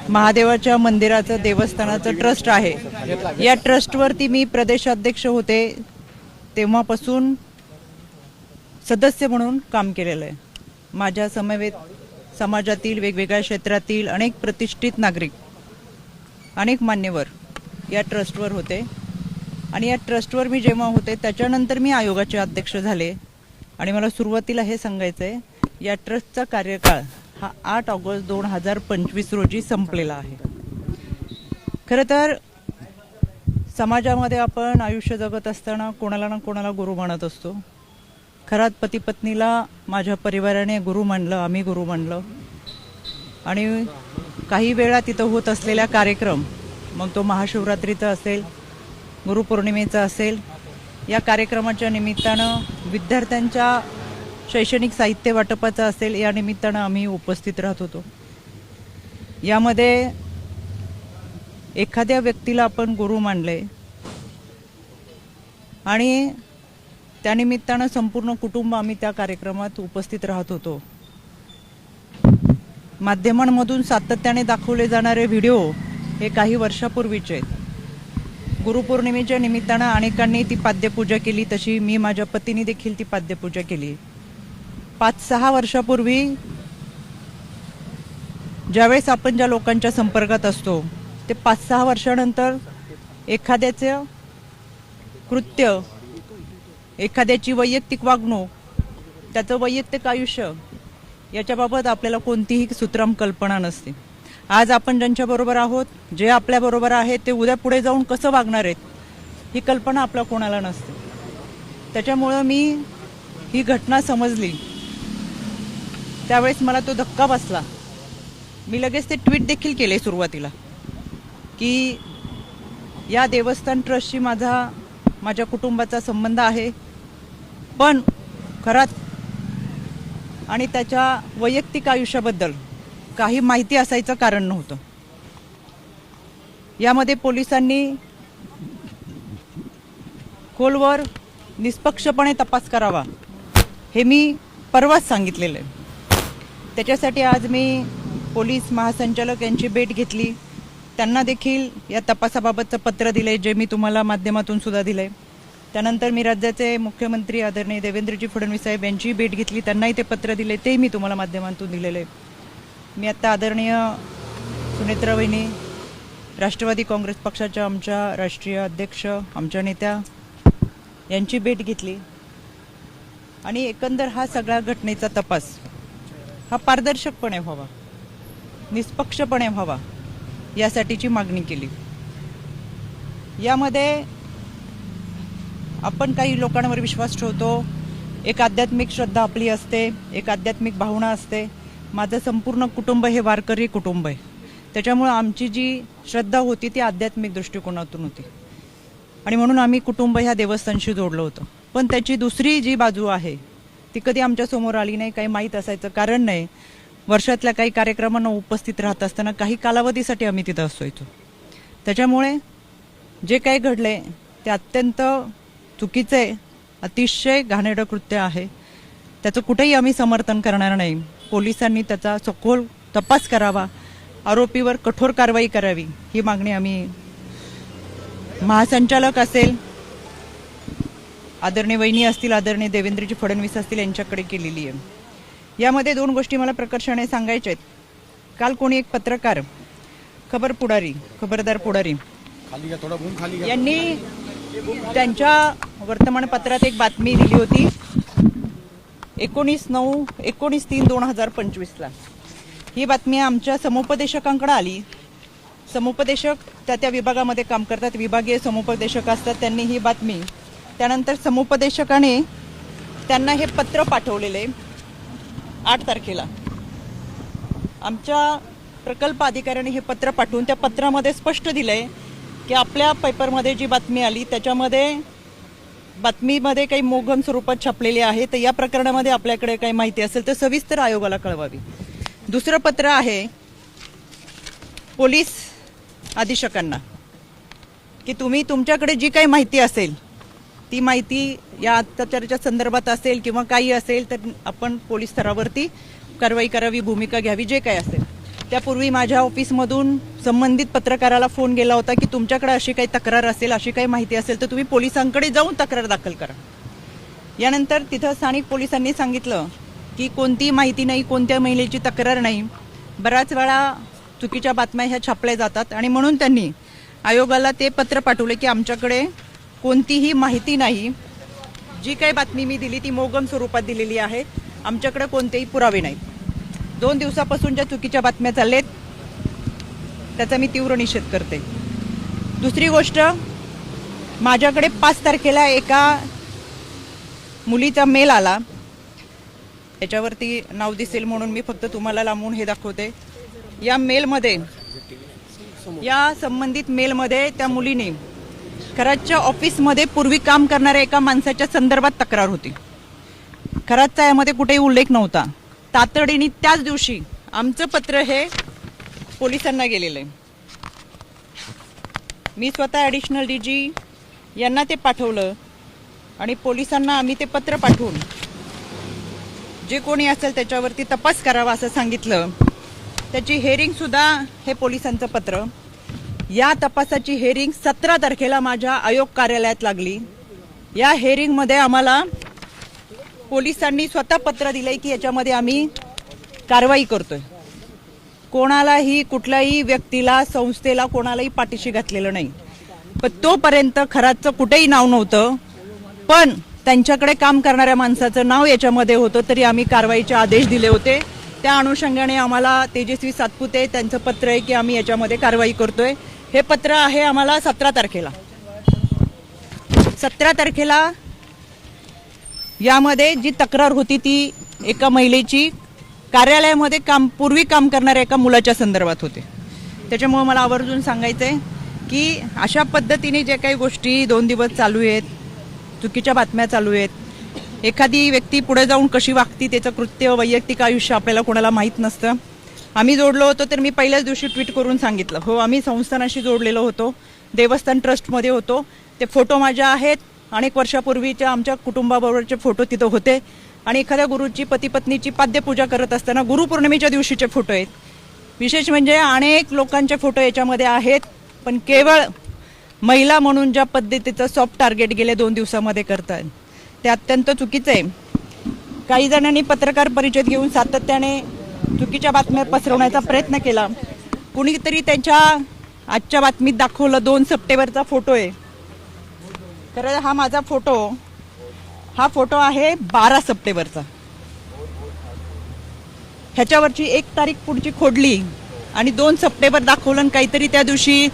महादेवाच्या मंदिराचं देवस्थानाचं ट्रस्ट आहे। या ट्रस्टवरती मी प्रदेशाध्यक्ष होते तेव्हापासून सदस्य म्हणून काम केलेलं आहे। माझ्या समवेत समाजातील वेगवेगळ्या क्षेत्रातील अनेक प्रतिष्ठित नागरिक, अनेक मान्यवर या ट्रस्टवर होते आणि या ट्रस्टवर मी जेव्हा होते त्याच्यानंतर मी आयोगाचे अध्यक्ष झाले। आणि मला सुरुवातीला हे सांगायचं आहे, या ट्रस्टचा कार्यकाळ हा 8 ऑगस्ट 2025 रोजी संपलेला आहे। खरं तर समाजामध्ये आपण आयुष्य जगत असताना कोणाला ना कोणाला गुरु मानत असतो। खरात पती पत्नीला माझ्या परिवाराने गुरु मानलं, आम्ही गुरु मानलं। आणि काही वेळा तिथं होत असलेला कार्यक्रम, मग तो महाशिवरात्रीचा असेल, गुरुपौर्णिमेचा असेल, या कार्यक्रमाच्या निमित्तानं विद्यार्थ्यांच्या शैक्षणिक साहित्य वाटपाचा असेल, या निमित्तानं आम्ही उपस्थित राहत होतो। यामध्ये एखाद्या व्यक्तीला आपण गुरु मानले आणि त्यानिमित्तानं संपूर्ण कुटुंब आम्ही त्या कार्यक्रमात उपस्थित राहत होतो। माध्यमांमधून सातत्याने दाखवले जाणारे व्हिडिओ हे काही वर्षापूर्वीचे आहेत। गुरुपौर्णिमेच्या निमित्तानं अनेकांनी ती पाद्यपूजा केली, तशी मी माझ्या पतीने देखील ती पाद्यपूजा केली। 5-6 वर्षापूर्वी ज्यावेळेस आपण ज्या लोकांच्या संपर्कात असतो ते 5-6 वर्षानंतर एखाद्याचं कृत्य, एखाद्याची वैयक्तिक वागणूक, त्याचं वैयक्तिक आयुष्य याच्याबाबत आपल्याला कोणतीही सुत्रम कल्पना नसते। आज आपण ज्यांच्याबरोबर आहोत, जे आपल्याबरोबर आहेत, ते उद्या पुढे जाऊन कसं वागणार आहेत ही कल्पना आपल्या कोणाला नसते। त्याच्यामुळं मी ही घटना समजली त्यावेळेस मला तो धक्का बसला। मी लगेच ते ट्विट देखील केले सुरुवातीला की या देवस्थान ट्रस्टशी माझ्या कुटुंबाचा संबंध आहे, पण खरात आणि त्याच्या वैयक्तिक आयुष्याबद्दल काही माहिती असायचं कारण नव्हतं। यामध्ये पोलिसांनी खोलवर निष्पक्षपणे तपास करावा हे मी परवाच सांगितलेलं आहे। त्याच्यासाठी आज मी पोलीस महासंचालक यांची भेट घेतली, त्यांना देखील या तपासाबाबतचं पत्र दिले, जे मी तुम्हाला माध्यमातून सुद्धा दिले। त्यानंतर मी राज्याचे मुख्यमंत्री आदरणीय देवेंद्रजी फडणवीस साहेब यांची भेट घेतली, त्यांनाही ते पत्र दिले, ते मी तुम्हाला माध्यमातून दिलेले। मी आता आदरणीय सुनेत्रा वहिनी, राष्ट्रवादी काँग्रेस पक्षाच्या आमच्या राष्ट्रीय अध्यक्ष, आमच्या नेत्या यांची भेट घेतली आणि एकंदर हा सगळ्या घटनेचा तपास हा पारदर्शकपणे व्हावा, निष्पक्षपणे व्हावा यासाठीची मागणी केली। यामध्ये आपण काही लोकांवर विश्वास ठेवतो, एक आध्यात्मिक श्रद्धा आपली असते, एक आध्यात्मिक भावना असते। माझं संपूर्ण कुटुंब हे वारकरी कुटुंब आहे, त्याच्यामुळे आमची जी श्रद्धा होती ती आध्यात्मिक दृष्टिकोनातून होती आणि म्हणून आम्ही कुटुंब ह्या देवस्थानशी जोडलं होतं। पण त्याची दुसरी जी बाजू आहे ती कधी आमच्या समोर आली नाही, काही माहीत असायचं कारण नाही। वर्षातल्या काही कार्यक्रमांना उपस्थित राहत असताना काही कालावधीसाठी आम्ही तिथं असायचो। त्याच्यामुळे जे काही घडले ते अत्यंत चुकीचे, अतिशय घाणेरडं कृत्य आहे। त्याचं कुठेही आम्ही समर्थन करणार नाही। पोलिसांनी त्याचा सखोल तपास करावा, आरोपीवर कठोर कारवाई करावी ही मागणी आम्ही महासंचालक असेल, आदरणीय वहिनी असतील, आदरणीय देवेंद्रजी फडणवीस असतील यांच्याकडे केलेली आहे। यामध्ये 2 गोष्टी मला प्रकर्षाने सांगायच्या आहेत। काल कोणी एक पत्रकार, खबरदार पुढारी यांनी त्यांच्या वर्तमानपत्रात एक बातमी दिली होती 19/3/2025 ला। ही बातमी आमच्या समुपदेशकांकडे आली। समुपदेशक त्या विभागामध्ये काम करतात, विभागीय समुपदेशक असतात, त्यांनी ही बातमी, त्यानंतर समुपदेशकाने त्यांना हे पत्र पाठवलेले 8 तारखेला। आमच्या प्रकल्प अधिकाऱ्याने हे पत्र पाठवून त्या पत्रामध्ये स्पष्ट दिलंय की आपल्या पेपरमध्ये जी बातमी आली त्याच्यामध्ये बातमीमध्ये काही मोघम स्वरूपात छापलेली आहे, तर या प्रकरणामध्ये आपल्याकडे काही माहिती असेल तर सविस्तर आयोगाला कळवावी। दुसरं पत्र आहे पोलीस अधीक्षकांना की तुम्ही तुमच्याकडे जी काही माहिती असेल ती माहिती या अत्याचाराच्या संदर्भात असेल किंवा काही असेल तर आपण पोलीस स्तरावरती कारवाई करावी, भूमिका घ्यावी, जे काही असेल त्यापूर्वी माझ्या ऑफिसमधून संबंधित पत्रकाराला फोन गेला होता की तुमच्याकडे अशी काही तक्रार असेल, अशी काही माहिती असेल तर तुम्ही पोलिसांकडे जाऊन तक्रार दाखल करा. यानंतर तिथं स्थानिक पोलिसांनी सांगितलं की कोणती माहिती नाही, कोणत्या महिलेची तक्रार नाही. बऱ्याच वेळा चुकीच्या बातम्या ह्या छापल्या जातात आणि म्हणून त्यांनी आयोगाला ते पत्र पाठवले की आमच्याकडे कोणतीही माहिती नाही, जी काही बातमी मी दिली ती मोगम स्वरूपात दिलेली आहे, आमच्याकडे कोणतेही पुरावे नाहीत. 2 दिवसापासून ज्या चुकीच्या बातम्या चाललेत त्याचा मी तीव्र निषेध करते. दुसरी गोष्ट, माझ्याकडे 5 तारखेला एका मुलीचा मेल आला. याच्यावरती नाव दिसेल म्हणून मी फक्त तुम्हाला लांबून हे दाखवते. या संबंधित मेलमध्ये त्या मुलीने खरातच्या ऑफिसमध्ये पूर्वी काम करणाऱ्या एका माणसाच्या संदर्भात तक्रार होती. खरातचा यामध्ये कुठेही उल्लेख नव्हता. तातडीने त्याच दिवशी आमचं पत्र हे पोलिसांना गेलेलं आहे. मी स्वतः ॲडिशनल DG यांना ते पाठवलं आणि पोलिसांना आम्ही ते पत्र पाठवून जे कोणी असेल त्याच्यावरती तपास करावा असं सांगितलं. त्याची हेअरिंग सुद्धा हे पोलिसांचं पत्र. या तपासाची हेअरिंग 17 तारखेला माझ्या आयोग कार्यालयात लागली. या हेअरिंगमध्ये आम्हाला पोलिसांनी स्वतः पत्र दिलंय की याच्यामध्ये आम्ही कारवाई करतोय. कोणालाही, कुठल्याही व्यक्तीला, संस्थेला, कोणालाही पाठीशी घातलेलं नाही. पण तोपर्यंत खरातचं कुठेही नाव नव्हतं, पण त्यांच्याकडे काम करणाऱ्या माणसाचं नाव याच्यामध्ये होतं, तरी आम्ही कारवाईचे आदेश दिले होते. त्या अनुषंगाने आम्हाला तेजस्वी सातपुते त्यांचं पत्र आहे की आम्ही याच्यामध्ये कारवाई करतोय. हे पत्र आहे आम्हाला 17 तारखेला. 17 तारखेला यामध्ये जी तक्रार होती ती एका महिलेची कार्यालयामध्ये पूर्वी काम करणाऱ्या एका मुलाच्या संदर्भात होते. त्याच्यामुळे मला आवर्जून सांगायचंय की अशा पद्धतीने जे काही गोष्टी 2 दिवस चालू आहेत, चुकीच्या बातम्या चालू आहेत, एखादी व्यक्ती पुढे जाऊन कशी वागती, त्याचं कृत्य, वैयक्तिक आयुष्य आपल्याला कोणाला माहीत नसतं. आम्ही जोडलो होतो तर मी पहिल्याच दिवशी ट्विट करून सांगितलं, हो आम्ही संस्थानाशी जोडलेलो होतो, देवस्थान ट्रस्टमध्ये होतो. ते फोटो माझ्या आहेत. अनेक वर्षापूर्वीच्या आमच्या कुटुंबाबरोबरचे फोटो तिथं होते आणि एखाद्या गुरुची, पती पत्नीची पाद्यपूजा करत असताना गुरुपौर्णिमेच्या दिवशीचे फोटो आहेत. विशेष म्हणजे अनेक लोकांचे फोटो याच्यामध्ये आहेत. पण केवळ महिला म्हणून ज्या पद्धतीचं सॉफ्ट टार्गेट गेले 2 दिवसामध्ये करतात ते अत्यंत चुकीचं आहे. काही जणांनी पत्रकार परिषद घेऊन सातत्याने चुकीच्या बातम्या पसरवण्याचा प्रयत्न केला. कुणीतरी त्यांच्या आजच्या बातमीत दाखवलं 2 सप्टेंबरचा फोटो आहे. खरं हा माझा हा फोटो आहे 12 सप्टेंबरचा. ह्याच्यावरची 1 तारीख पुढची खोडली आणि 2 सप्टेंबर दाखवलं आणि काहीतरी त्या दिवशी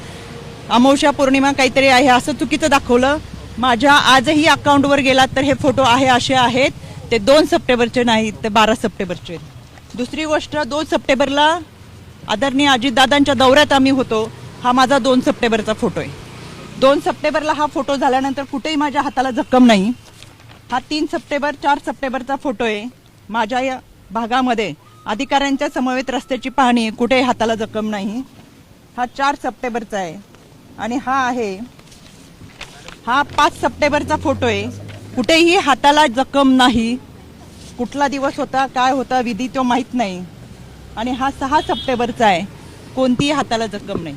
अमावस्या पौर्णिमा काहीतरी आहे असं चुकीचं दाखवलं. माझ्या आजही अकाउंटवर गेलात तर हे फोटो असे आहेत, ते 2 सप्टेंबरचे नाहीत, ते 12 सप्टेंबरचे. दुसरी गोष्ट, 2 सप्टेंबरला आदरणीय अजितदादांच्या दौऱ्यात आम्ही होतो. हा माझा 2 सप्टेंबरचा फोटो आहे. 2 सप्टेंबरला हा फोटो झाल्यानंतर कुठेही माझ्या हाताला जखम नाही. हा 3 सप्टेंबर 4 सप्टेंबरचा फोटो आहे. माझ्या या भागामध्ये अधिकाऱ्यांच्या समवेत रस्त्याची पाहणी, कुठेही हाताला जखम नाही. हा 4 सप्टेंबरचा आहे. आणि हा 5 सप्टेंबरचा फोटो आहे. कुठेही हाताला जखम नाही. कुठला दिवस होता, काय होता विधी तो माहीत नाही. आणि हा 6 सप्टेंबरचा आहे. कोणतीही हाताला जखम नाही.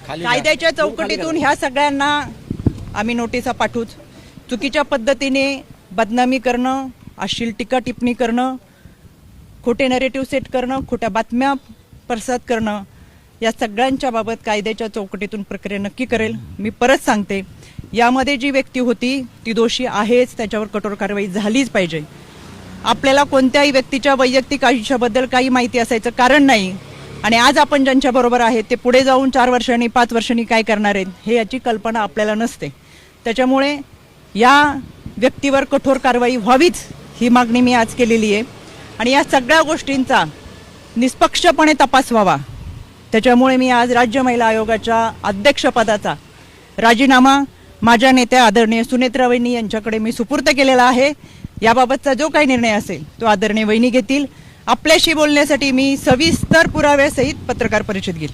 कायद्याच्या चौकटीतून ह्या सगळ्यांना आम्ही नोटिसा पाठवूच. चुकीच्या पद्धतीने बदनामी करणं, अश्लील टीका टिप्पणी करणं, खोटे नरेटिव्ह सेट करणं, खोट्या बातम्या प्रसारित करणं, या सगळ्यांच्या बाबत कायद्याच्या चौकटीतून प्रक्रिया नक्की करेल. मी परत सांगते, यामध्ये जी व्यक्ती होती ती दोषी आहेच, त्याच्यावर कठोर कारवाई झालीच पाहिजे. आपल्याला कोणत्याही व्यक्तीच्या वैयक्तिक आयुष्याबद्दल काही माहिती असायचं कारण नाही. आणि आज आपण ज्यांच्याबरोबर आहेत ते पुढे जाऊन 4 वर्षांनी 5 वर्षांनी काय करणार आहेत हे याची कल्पना आपल्याला नसते. त्याच्यामुळे या व्यक्तीवर कठोर कारवाई व्हावीच ही मागणी मी आज केलेली आहे. आणि या सगळ्या गोष्टींचा निष्पक्षपणे तपास व्हावा. त्याच्यामुळे मी आज राज्य महिला आयोगाच्या अध्यक्षपदाचा राजीनामा माझ्या नेत्या आदरणीय सुनेत्रा वहिनी यांच्याकडे मी सुपूर्द केलेला आहे. याबाबतचा जो काही निर्णय असेल तो आदरणीय वहिनी घेतील. आपल्याशी बोलण्यासाठी मी सविस्तर पुराव्यासहित पत्रकार परिषद घेईल.